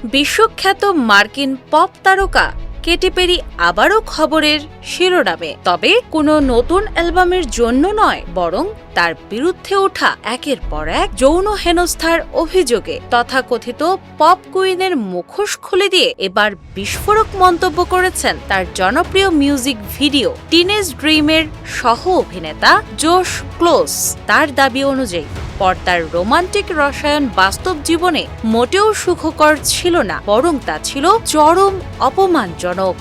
বিশ্বখ্যাত মার্কিন পপ তারকা কেটি পেরি আবারও খবরের শিরোনামে, তবে কোনো নতুন অ্যালবামের জন্য নয়, বরং তার বিরুদ্ধে ওঠা একের পর এক যৌন হেনস্থার অভিযোগে তথাকথিত পপ কুইনের মুখোশ খুলে দিয়ে এবার বিস্ফোরক মন্তব্য করেছেন তার জনপ্রিয় মিউজিক ভিডিও টিনেজ ড্রিমের সহ অভিনেতা জোশ ক্লোজ। তার দাবি অনুযায়ী পর্দার রোমান্টিক রসায়ন বাস্তব জীবনে মোটেও সুখকর ছিল না, বরং তা ছিল চরম অপমানজনক।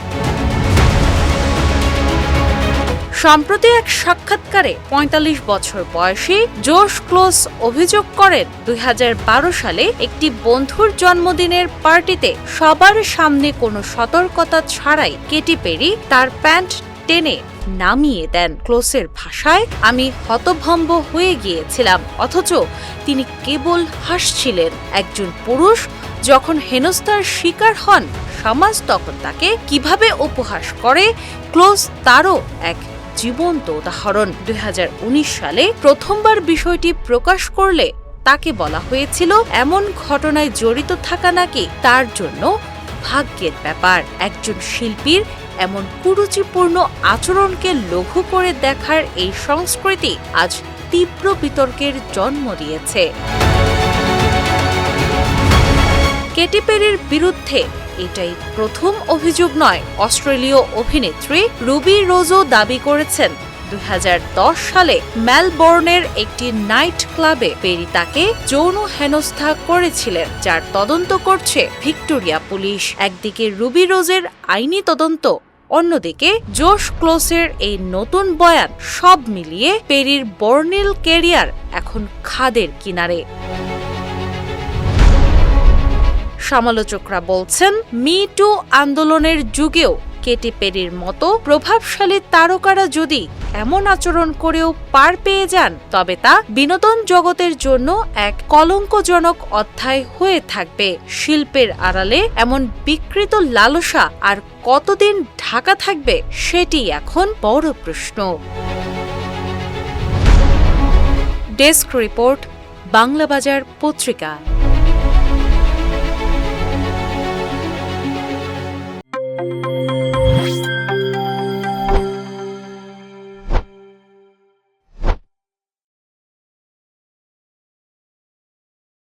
সম্প্রতি এক সাক্ষাৎকারে ৪৫ বছর বয়সী জোশ ক্লোজ অভিযোগ করেন ২০১২ সালে একটি বন্ধুর জন্মদিনের পার্টিতে সবার সামনে কোনো সতর্কতা ছাড়াই কেটি পেরি তার প্যান্ট টেনে নামিয়ে দেন। ক্লোজের ভাষায়, আমি হতভম্ব হয়ে গিয়েছিলাম, অথচ তিনি কেবল হাসছিলেন। একজন পুরুষ যখন হেনস্থার শিকার হন, সমাজ তখন তাকে কিভাবে উপহাস করে, ক্লোজ তারও এক জীবন্ত উদাহরণ। ২০১৯ সালে প্রথমবার বিষয়টি প্রকাশ করলে তাকে বলা হয়েছিল এমন ঘটনায় জড়িত থাকা নাকি তার জন্য ভাগ্যের ব্যাপার। একজন শিল্পীর এমন কুরুচিপূর্ণ আচরণকে লঘু করে দেখার এই সংস্কৃতি আজ তীব্র বিতর্কের জন্ম দিয়েছে। কেটি পেরির বিরুদ্ধে এটাই প্রথম অভিযোগ নয়। অস্ট্রেলীয় অভিনেত্রী রুবি রোজও দাবি করেছেন ২০১০ সালে মেলবোর্নের একটি নাইট ক্লাবে পেরি তাকে যৌন হেনস্থা করেছিলেন, যার তদন্ত করছে ভিক্টোরিয়া পুলিশ। একদিকে রুবি রোজের আইনি তদন্ত, অন্যদিকে জোশ ক্লোজের এই নতুন বয়ান, সব মিলিয়ে পেরির বর্ণিল ক্যারিয়ার এখন খাদের কিনারে। সমালোচকরা বলছেন, মি টু আন্দোলনের যুগেও কেটি পেরির মতো প্রভাবশালী তারকারা যদি এমন আচরণ করেও পার পেয়ে যান, তবে তা বিনোদন জগতের জন্য এক কলঙ্কজনক অধ্যায় হয়ে থাকবে। শিল্পের আড়ালে এমন বিকৃত লালসা আর কতদিন ঢাকা থাকবে, সেটি এখন বড় প্রশ্ন। ডেস্ক রিপোর্ট, বাংলাবাজার পত্রিকা।